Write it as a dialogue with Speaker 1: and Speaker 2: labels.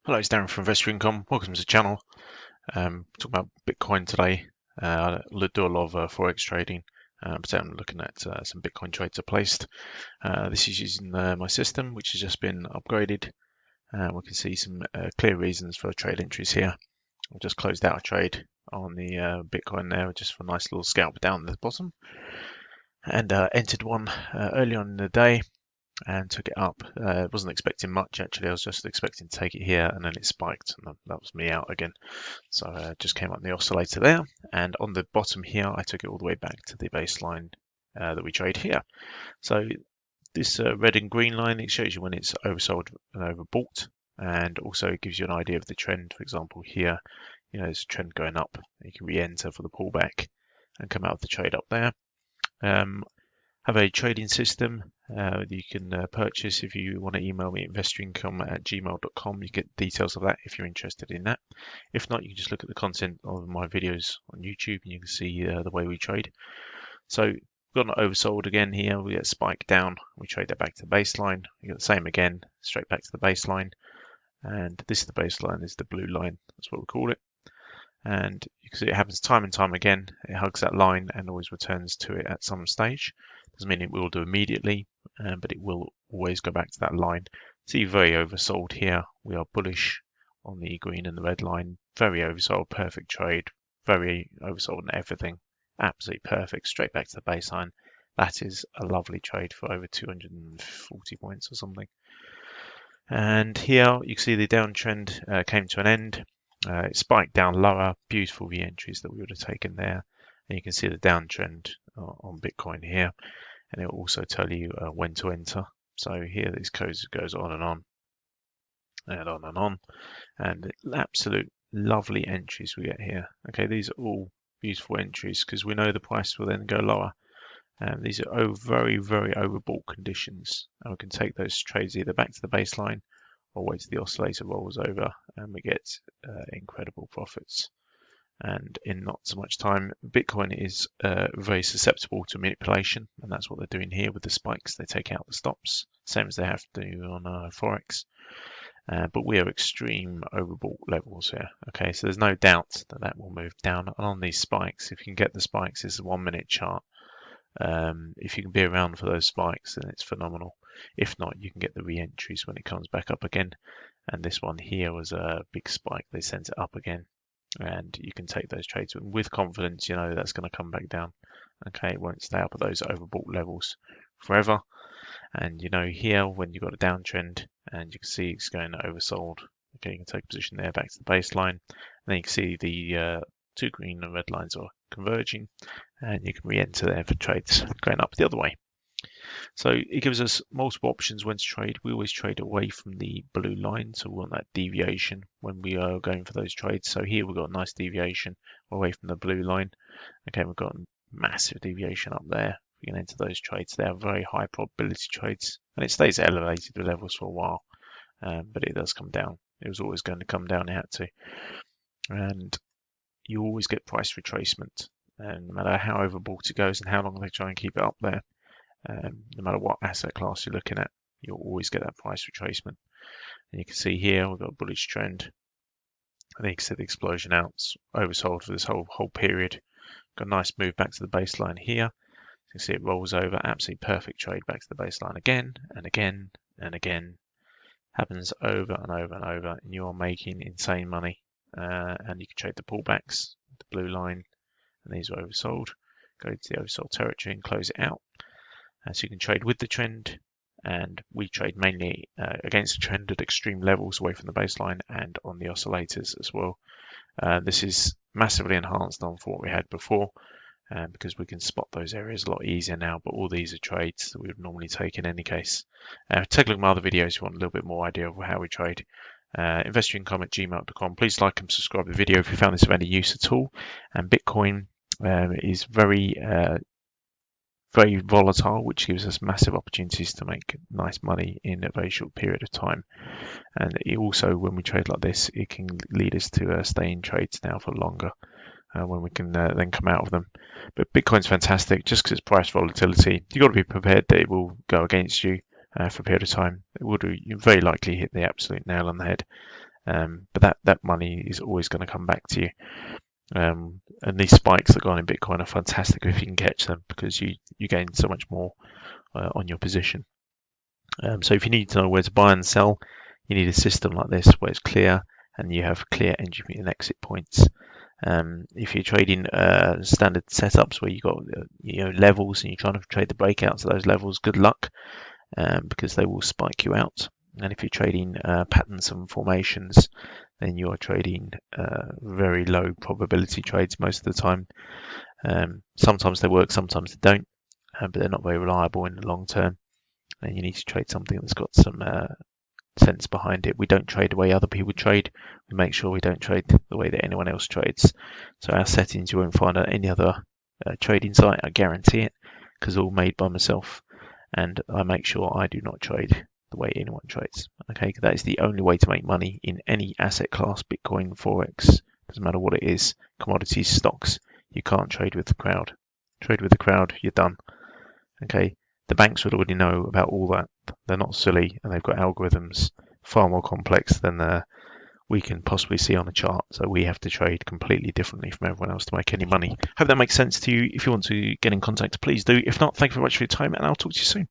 Speaker 1: Hello, it's Darren from Investyourincome. Welcome to the channel. Talking about Bitcoin today. I do a lot of Forex trading, but I'm looking at some Bitcoin trades I placed. This is using my system, which has just been upgraded. We can see some clear reasons for trade entries here. I've just closed out a trade on the Bitcoin there, just for a nice little scalp down at the bottom, and entered one early on in the day. And took it up. Wasn't expecting much actually. I was just expecting to take it here, and then it spiked, and that was me out again. So just came up the oscillator there, and on the bottom here, I took it all the way back to the baseline that we trade here. So this red and green line, it shows you when it's oversold and overbought, and also gives you an idea of the trend. For example, here, there's a trend going up. You can re-enter for the pullback and come out of the trade up there. Have a trading system you can purchase. If you want to email me, investourincome@gmail.com, you get details of that if you're interested in that. If not, you can just look at the content of my videos on YouTube and you can see the way we trade. So we've got an oversold again here. We get a spike down. We trade that back to the baseline. We get the same again, straight back to the baseline. And this is the baseline, this is the blue line. That's what we call it. And you can see it happens time and time again. It hugs that line and always returns to it at some stage. Doesn't mean it will do immediately, but it will always go back to that line. See, very oversold here. We are bullish on the green and the red line. Very oversold, perfect trade. Very oversold on everything. Absolutely perfect, straight back to the baseline. That is a lovely trade for over 240 points or something. And here you can see the downtrend came to an end. It spiked down lower, beautiful re-entries that we would have taken there. And you can see the downtrend on Bitcoin here. And it will also tell you when to enter. So here this goes on and on and on and on. And absolute lovely entries we get here. Okay, these are all beautiful entries because we know the price will then go lower. These are very, very overbought conditions. And we can take those trades either back to the baseline or wait till the oscillator rolls over and we get incredible profits. And in not so much time, Bitcoin is very susceptible to manipulation, and that's what they're doing here with the spikes. They take out the stops, same as they have to do on Forex. But we are extreme overbought levels here. Okay, so there's no doubt that that will move down. And on these spikes, if you can get the spikes, it's a 1 minute chart. If you can be around for those spikes, then it's phenomenal. If not, you can get the re-entries when it comes back up again. And this one here was a big spike. They sent it up again. And you can take those trades with confidence. That's going to come back down. Okay, it won't stay up at those overbought levels forever. And here when you've got a downtrend and you can see it's going oversold, okay, you can take a position there back to the baseline. And then you can see the two green and red lines are converging, and you can re-enter there for trades going up the other way. So it gives us multiple options when to trade. We always trade away from the blue line, so we want that deviation when we are going for those trades. So here we've got a nice deviation away from the blue line. Okay, we've got a massive deviation up there. We can enter those trades. They are very high probability trades, and it stays at elevated levels for a while, but it does come down. It was always going to come down, it had to. And you always get price retracement, and no matter how overbought it goes and how long they try and keep it up there. No matter what asset class you're looking at, you'll always get that price retracement. And you can see here we've got a bullish trend. I think you can see the explosion out, it's oversold for this whole period. Got a nice move back to the baseline here. You can see it rolls over, absolutely perfect trade back to the baseline again and again and again. Happens over and over and over, and you are making insane money. And you can trade the pullbacks, the blue line, and these are oversold. Go to the oversold territory and close it out. So you can trade with the trend, and we trade mainly against the trend at extreme levels away from the baseline and on the oscillators as well. This is massively enhanced on what we had before because we can spot those areas a lot easier now, but all these are trades that we would normally take in any case. Take a look at my other videos if you want a little bit more idea of how we trade. Investourincome@gmail.com. Please like and subscribe to the video if you found this of any use at all. And Bitcoin is very volatile, which gives us massive opportunities to make nice money in a very short period of time. And it also, when we trade like this, it can lead us to stay in trades now for longer when we can then come out of them. But Bitcoin's fantastic just because it's price volatility. You've got to be prepared that it will go against you for a period of time. It will do. You very likely hit the absolute nail on the head. But that money is always going to come back to you. And these spikes that go on in Bitcoin are fantastic if you can catch them, because you gain so much more on your position. So if you need to know where to buy and sell, you need a system like this where it's clear and you have clear entry and exit points. If you're trading standard setups where you've got levels and you're trying to trade the breakouts of those levels, good luck, because they will spike you out. And if you're trading patterns and formations, then you are trading very low probability trades most of the time. Sometimes they work, sometimes they don't, but they're not very reliable in the long term. And you need to trade something that's got some sense behind it. We don't trade the way other people trade. We make sure we don't trade the way that anyone else trades. So our settings you won't find on any other trading site, I guarantee it, because they're all made by myself. And I make sure I do not trade the way anyone trades. Okay, that is the only way to make money in any asset class, Bitcoin, Forex, doesn't matter what it is, commodities, stocks. You can't trade with the crowd. Trade with the crowd, you're done. Okay, the banks would already know about all that. They're not silly, and they've got algorithms far more complex than we can possibly see on a chart. So we have to trade completely differently from everyone else to make any money. Hope that makes sense to you. If you want to get in contact, please do. If not, thank you very much for your time, and I'll talk to you soon.